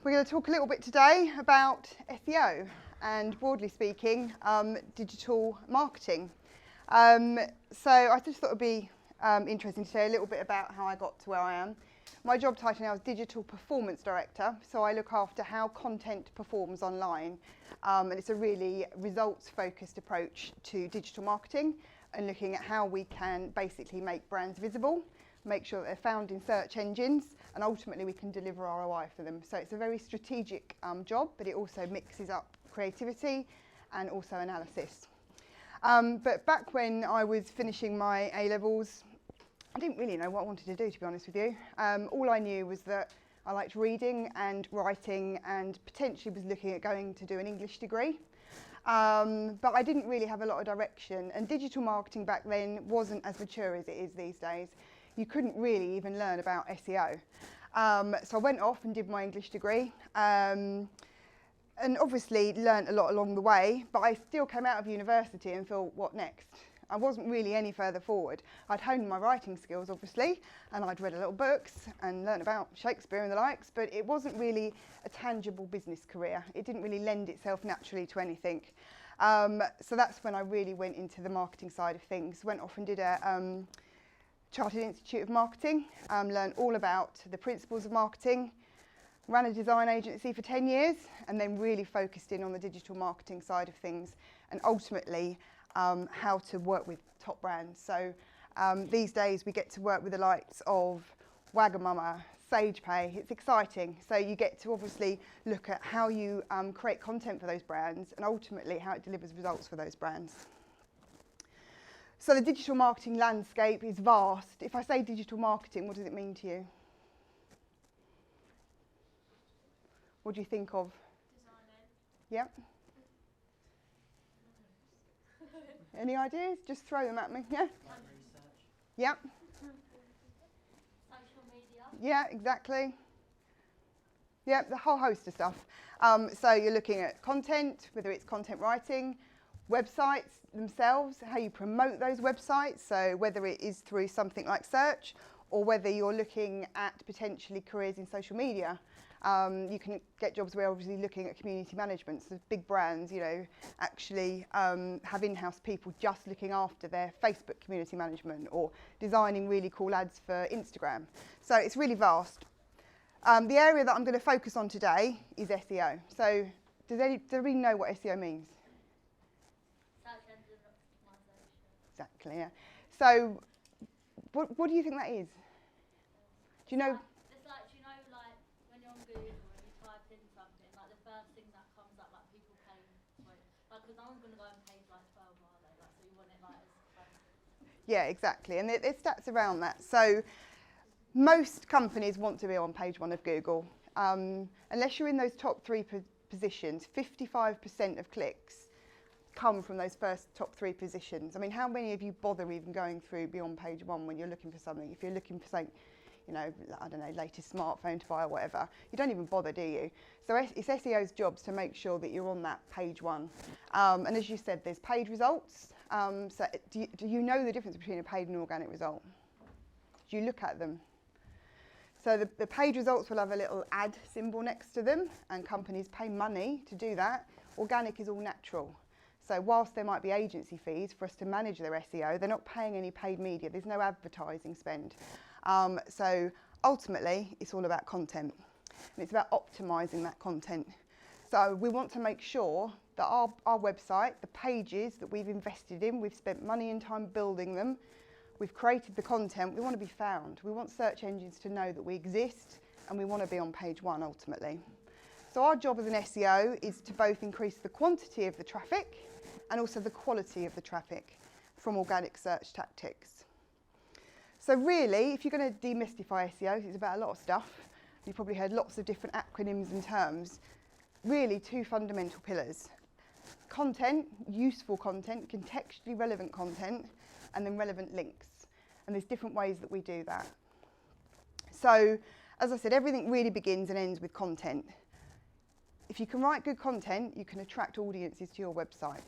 we're going to talk a little bit today about SEO and, broadly speaking, digital marketing. So I just thought it would be interesting to say a little bit about how I got to where I am. My job title now is Digital Performance Director, so I look after how content performs online. And it's a really results-focused approach to digital marketing and looking at how we can basically make brands visible, make sure that they're found in search engines, and ultimately we can deliver ROI for them. So it's a very strategic job, but it also mixes up creativity and also analysis. But back when I was finishing my A-levels, I didn't really know what I wanted to do, to be honest with you. All I knew was that I liked reading and writing and potentially was looking at going to do an English degree. But I didn't really have a lot of direction, and digital marketing back then wasn't as mature as it is these days. You couldn't really even learn about SEO. So I went off and did my English degree, and obviously learnt a lot along the way, but I still came out of university and thought, what next? I wasn't really any further forward. I'd honed my writing skills, obviously, and I'd read a little books and learnt about Shakespeare and the likes, but it wasn't really a tangible business career. It didn't really lend itself naturally to anything. So that's when I really went into the marketing side of things. Went off and did a Chartered Institute of Marketing, learned all about the principles of marketing, ran a design agency for 10 years, and then really focused in on the digital marketing side of things, and ultimately how to work with top brands. So these days we get to work with the likes of Wagamama, SagePay. It's exciting. So you get to obviously look at how you create content for those brands and ultimately how it delivers results for those brands. So the digital marketing landscape is vast. If I say digital marketing, what does it mean to you? What do you think of? Designing. Yep. Any ideas? Just throw them at me. Yeah. Research. Yep. Social media. Yeah, exactly. Yep, the whole host of stuff. So you're looking at content, whether it's content writing, websites themselves, how you promote those websites, so whether it is through something like search or whether you're looking at potentially careers in social media. You can get jobs where obviously looking at community management, so big brands, you know, actually have in-house people just looking after their Facebook community management or designing really cool ads for Instagram. So it's really vast. The area that I'm going to focus on today is SEO. So does everybody know what SEO means? Search engine optimization. Exactly, yeah. So what do you think that is? Do you know? It's like, you know, like when you're on Google and you type in something, like the first thing that comes up, like people paying for it. Like, because no one's going to go on page like 12, are they? Like, so you want it like as Yeah, exactly. And there's stats around that. So most companies want to be on page 1 of Google. Unless you're in those top 3 positions, 55% of clicks come from those first top 3 positions. I mean, how many of you bother even going through beyond page 1 when you're looking for something? If you're looking for something, you know, I don't know, latest smartphone to buy or whatever, you don't even bother, do you? So it's SEO's job to make sure that you're on that page 1. And as you said, there's paid results. So do you know the difference between a paid and organic result? Do you look at them? So the paid results will have a little ad symbol next to them, and companies pay money to do that. Organic is all natural. So whilst there might be agency fees for us to manage their SEO, they're not paying any paid media. There's no advertising spend. So ultimately, it's all about content. And it's about optimising that content. So we want to make sure that our website, the pages that we've invested in, we've spent money and time building them, we've created the content, we want to be found. We want search engines to know that we exist, and we want to be on page 1 ultimately. So our job as an SEO is to both increase the quantity of the traffic and also the quality of the traffic from organic search tactics. So really, if you're going to demystify SEO, it's about a lot of stuff. You've probably heard lots of different acronyms and terms. Really 2 fundamental pillars. Content, useful content, contextually relevant content, and then relevant links. And there's different ways that we do that. So, as I said, everything really begins and ends with content. If you can write good content, you can attract audiences to your website.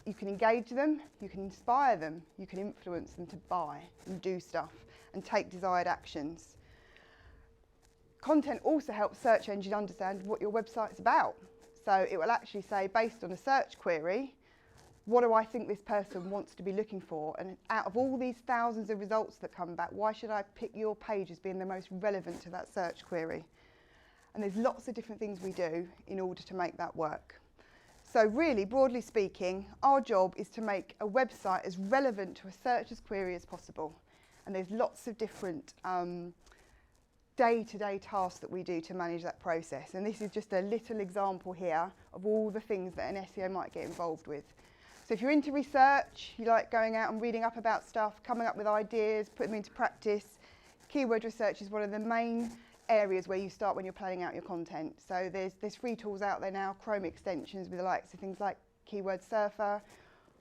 You can engage them, you can inspire them, you can influence them to buy and do stuff and take desired actions. Content also helps search engine understand what your website's about. So it will actually say, based on a search query, what do I think this person wants to be looking for? And out of all these thousands of results that come back, why should I pick your page as being the most relevant to that search query? And there's lots of different things we do in order to make that work. So really, broadly speaking, our job is to make a website as relevant to a searcher's query as possible. And there's lots of different day-to-day tasks that we do to manage that process. And this is just a little example here of all the things that an SEO might get involved with. So if you're into research, you like going out and reading up about stuff, coming up with ideas, putting them into practice, keyword research is one of the main areas where you start when you're planning out your content. So there's free tools out there now, Chrome extensions with the likes of things like Keyword Surfer,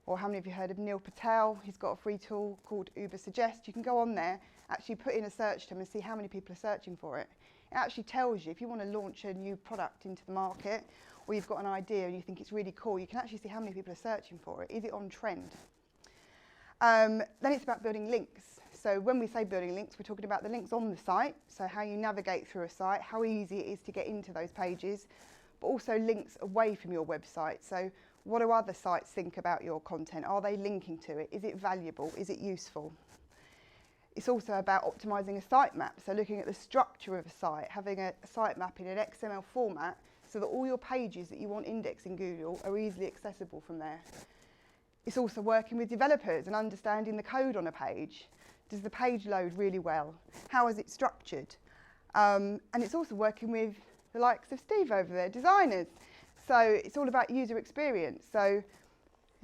or how many of you heard of Neil Patel? He's got a free tool called Uber Suggest. You can go on there, actually put in a search term and see how many people are searching for it. It actually tells you if you want to launch a new product into the market, or you've got an idea and you think it's really cool, you can actually see how many people are searching for it. Is it on trend? Then it's about building links. So when we say building links, we're talking about the links on the site, so how you navigate through a site, how easy it is to get into those pages, but also links away from your website. So what do other sites think about your content? Are they linking to it? Is it valuable? Is it useful? It's also about optimizing a sitemap, so looking at the structure of a site, having a sitemap in an XML format so that all your pages that you want indexed in Google are easily accessible from there. It's also working with developers and understanding the code on a page. Does the page load really well? How is it structured? And it's also working with the likes of Steve over there, designers. So it's all about user experience. So,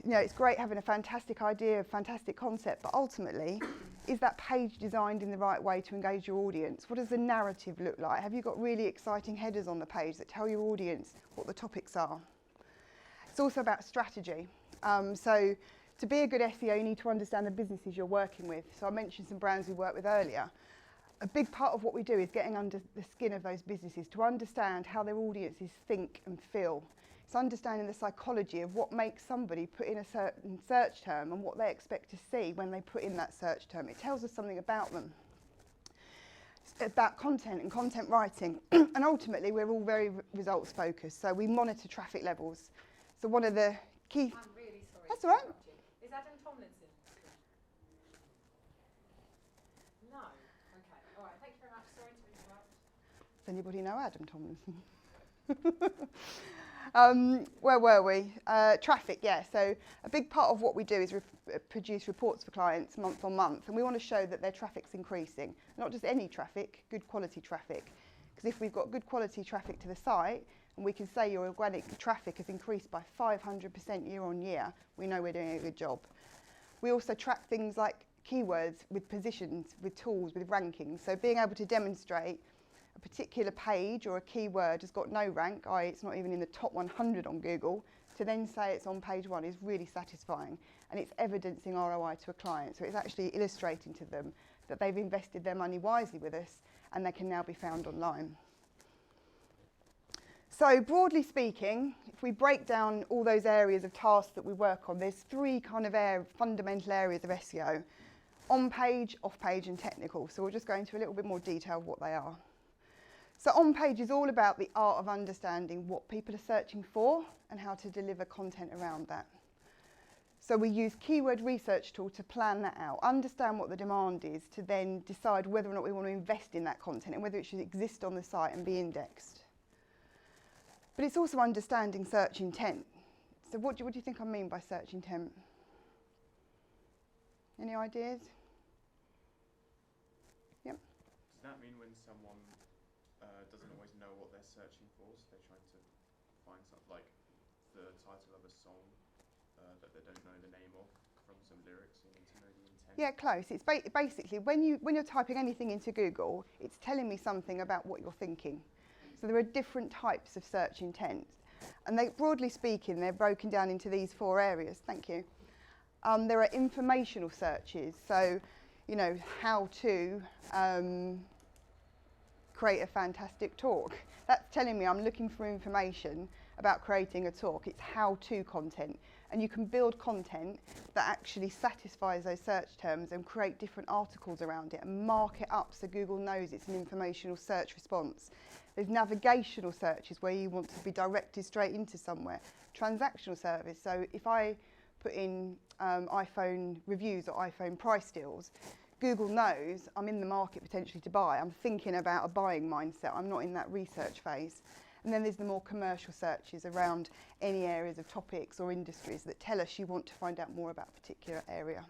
you know, it's great having a fantastic idea, a fantastic concept, but ultimately, is that page designed in the right way to engage your audience? What does the narrative look like? Have you got really exciting headers on the page that tell your audience what the topics are? It's also about strategy. So to be a good SEO, you need to understand the businesses you're working with. So I mentioned some brands we worked with earlier. A big part of what we do is getting under the skin of those businesses to understand how their audiences think and feel. It's understanding the psychology of what makes somebody put in a certain search term and what they expect to see when they put in that search term. It tells us something about them. It's about content and content writing. And ultimately, we're all very results focused. So we monitor traffic levels. So one of the key... I'm really sorry. That's all right. Is Adam Tomlinson? No. Okay. All right. Thank you very much. Sorry to interrupt. Does anybody know Adam Tomlinson? Where were we? Traffic, yeah. So a big part of what we do is produce reports for clients month on month, and we want to show that their traffic's increasing. Not just any traffic, good quality traffic. Because if we've got good quality traffic to the site, and we can say your organic traffic has increased by 500% year on year, we know we're doing a good job. We also track things like keywords with positions, with tools, with rankings. So being able to demonstrate a particular page or a keyword has got no rank, i.e. it's not even in the top 100 on Google, to then say it's on page 1 is really satisfying, and it's evidencing ROI to a client. So it's actually illustrating to them that they've invested their money wisely with us and they can now be found online. So broadly speaking, if we break down all those areas of tasks that we work on, there's 3 kind of fundamental areas of SEO: on page, off page and technical. So we'll just go into a little bit more detail of what they are. So on page is all about the art of understanding what people are searching for and how to deliver content around that. So we use keyword research tool to plan that out, understand what the demand is, to then decide whether or not we want to invest in that content and whether it should exist on the site and be indexed. But it's also understanding search intent. So what do you think I mean by search intent? Any ideas? Yep. Does that mean when someone doesn't always know what they're searching for, so they're trying to find something like the title of a song that they don't know the name of from some lyrics, you need to know the intent? Yeah, close. It's basically when you're typing anything into Google, it's telling me something about what you're thinking. So there are different types of search intent, and they, broadly speaking, they're broken down into these 4 areas. Thank you. There are informational searches, so you know how to create a fantastic talk. That's telling me I'm looking for information about creating a talk. It's how-to content. And you can build content that actually satisfies those search terms and create different articles around it and mark it up so Google knows it's an informational search response. There's navigational searches where you want to be directed straight into somewhere. Transactional service, so if I put in iPhone reviews or iPhone price deals, Google knows I'm in the market potentially to buy. I'm thinking about a buying mindset. I'm not in that research phase. And then there's the more commercial searches around any areas of topics or industries that tell us you want to find out more about a particular area.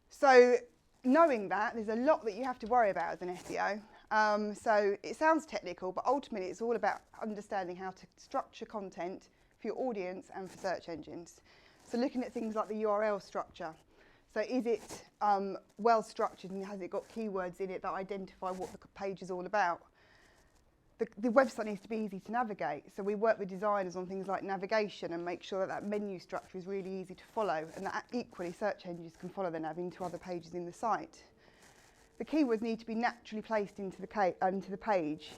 So knowing that, there's a lot that you have to worry about as an SEO. So it sounds technical, but ultimately it's all about understanding how to structure content for your audience and for search engines. So looking at things like the URL structure. So is it well structured and has it got keywords in it that identify what the page is all about? The website needs to be easy to navigate. So we work with designers on things like navigation and make sure that that menu structure is really easy to follow and that equally search engines can follow the nav into other pages in the site. The keywords need to be naturally placed into the page.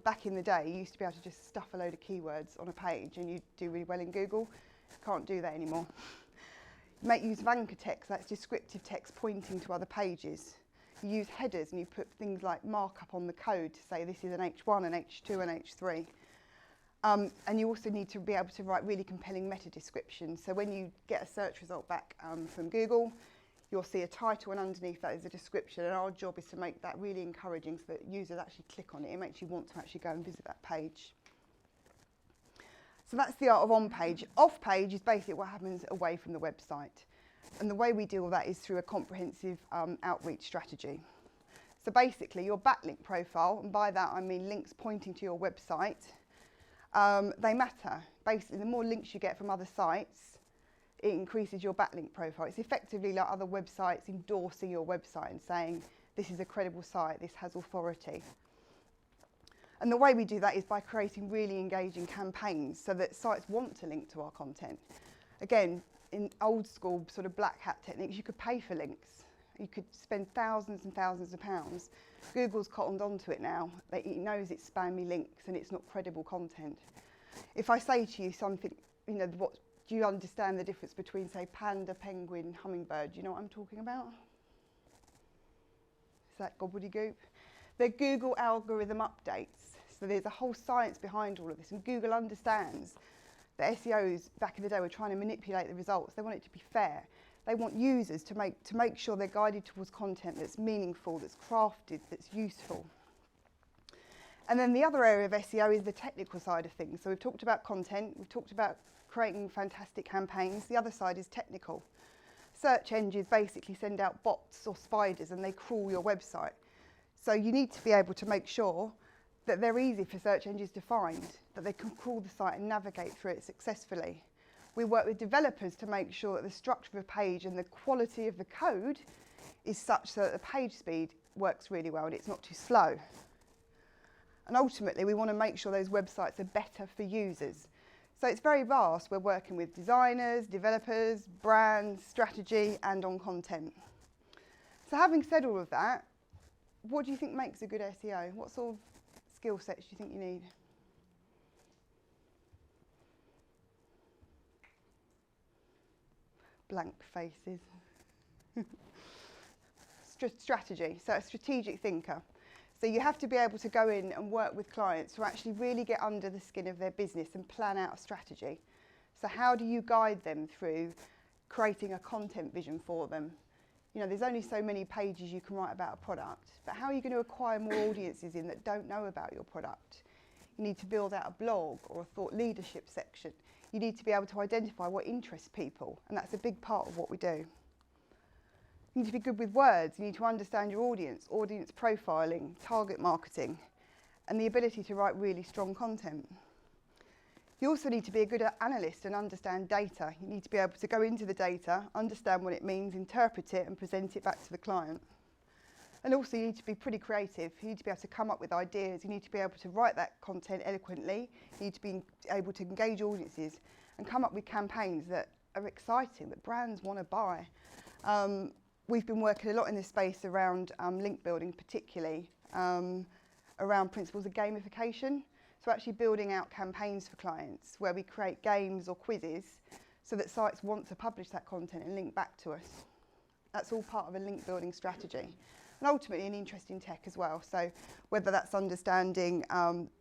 Back in the day, you used to be able to just stuff a load of keywords on a page and you'd do really well in Google. Can't do that anymore. Make use of anchor text, that's descriptive text pointing to other pages. You use headers and you put things like markup on the code to say this is an H1, an H2 and H3. And you also need to be able to write really compelling meta descriptions. So when you get a search result back from Google, you'll see a title and underneath that is a description, and our job is to make that really encouraging so that users actually click on it. It makes you want to actually go and visit that page. So that's the art of on-page. Off-page is basically what happens away from the website. And the way we deal with that is through a comprehensive outreach strategy. So basically your backlink profile, and by that I mean links pointing to your website, they matter. Basically the more links you get from other sites, it increases your backlink profile. It's effectively like other websites endorsing your website and saying this is a credible site, this has authority. And the way we do that is by creating really engaging campaigns so that sites want to link to our content. Again, in old school sort of black hat techniques, you could pay for links. You could spend thousands and thousands of pounds. Google's cottoned onto it now. It knows it's spammy links and it's not credible content. If I say to you something, you know, do you understand the difference between, say, panda, penguin, hummingbird? Do you know what I'm talking about? Is that gobbledygook? They're Google algorithm updates. So there's a whole science behind all of this, and Google understands that SEOs back in the day were trying to manipulate the results. They want it to be fair. They want users to make sure they're guided towards content that's meaningful, that's crafted, that's useful. And then the other area of SEO is the technical side of things. So we've talked about content, we've talked about creating fantastic campaigns. The other side is technical. Search engines basically send out bots or spiders and they crawl your website. So you need to be able to make sure that they're easy for search engines to find, that they can crawl the site and navigate through it successfully. We work with developers to make sure that the structure of a page and the quality of the code is such that the page speed works really well and it's not too slow. And ultimately, we want to make sure those websites are better for users. So it's very vast. We're working with designers, developers, brands, strategy, and on content. So having said all of that, what do you think makes a good SEO? What sort of skill sets do you think you need? Blank faces. Strategy, so a strategic thinker. So you have to be able to go in and work with clients to actually really get under the skin of their business and plan out a strategy. So how do you guide them through creating a content vision for them? You know, there's only so many pages you can write about a product, but how are you going to acquire more audiences in that don't know about your product? You need to build out a blog or a thought leadership section. You need to be able to identify what interests people, and that's a big part of what we do. You need to be good with words. You need to understand your audience profiling, target marketing, and the ability to write really strong content. You also need to be a good analyst and understand data. You need to be able to go into the data, understand what it means, interpret it, and present it back to the client. And also you need to be pretty creative. You need to be able to come up with ideas. You need to be able to write that content eloquently. You need to be able to engage audiences and come up with campaigns that are exciting, that brands want to buy. We've been working a lot in this space around link building, particularly around principles of gamification. So actually building out campaigns for clients where we create games or quizzes so that sites want to publish that content and link back to us. That's all part of a link building strategy. And ultimately an interest in tech as well. So whether that's understanding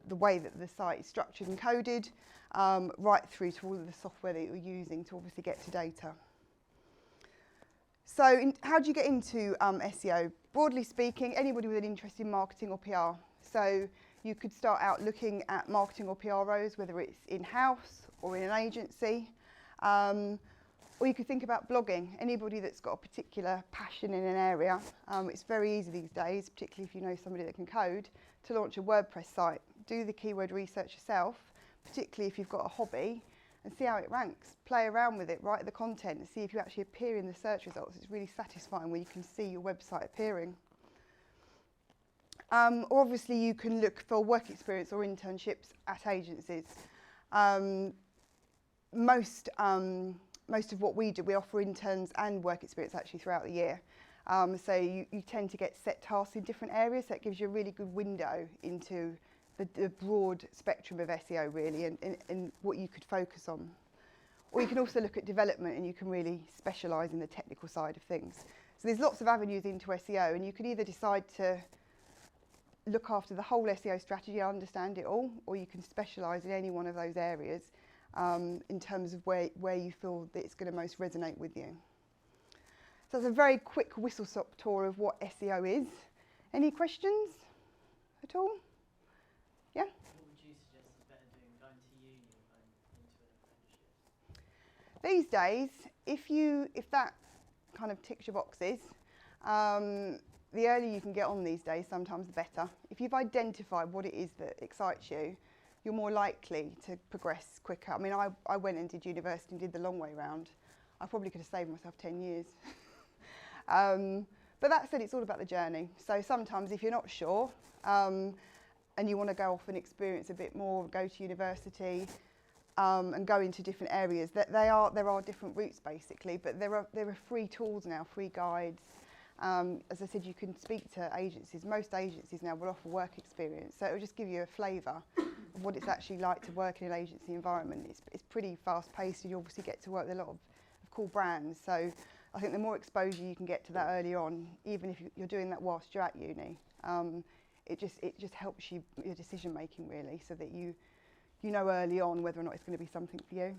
the way that the site is structured and coded, right through to all of the software that you're using to obviously get to data. So how do you get into SEO? Broadly speaking, anybody with an interest in marketing or PR. So you could start out looking at marketing or PR roles, whether it's in-house or in an agency. Or you could think about blogging. Anybody that's got a particular passion in an area, it's very easy these days, particularly if you know somebody that can code, to launch a WordPress site. Do the keyword research yourself, particularly if you've got a hobby, and see how it ranks. Play around with it, write the content, and see if you actually appear in the search results. It's really satisfying when you can see your website appearing. Or obviously you can look for work experience or internships at agencies. Most of what we do, we offer interns and work experience actually throughout the year. So you tend to get set tasks in different areas, so it gives you a really good window into the broad spectrum of SEO really and what you could focus on. Or you can also look at development and you can really specialise in the technical side of things. So there's lots of avenues into SEO, and you can either decide to look after the whole SEO strategy, understand it all, or you can specialise in any one of those areas in terms of where you feel that it's going to most resonate with you. So that's a very quick whistle-stop tour of what SEO is. Any questions at all? Yeah? What would you suggest is better doing, going to uni or going into an apprenticeship? These days, if that kind of ticks your boxes, the earlier you can get on these days, sometimes the better. If you've identified what it is that excites you, you're more likely to progress quicker. I mean, I went and did university and did the long way round. I probably could have saved myself 10 years. But that said, it's all about the journey. So sometimes if you're not sure and you want to go off and experience a bit more, go to university and go into different areas, there are different routes basically, but there are free tools now, free guides. As I said, you can speak to agencies. Most agencies now will offer work experience, so it will just give you a flavour of what it's actually like to work in an agency environment. It's pretty fast-paced, and you obviously get to work with a lot of cool brands. So I think the more exposure you can get to that early on, even if you're doing that whilst you're at uni, it just helps you your decision making really, so that you know early on whether or not it's going to be something for you.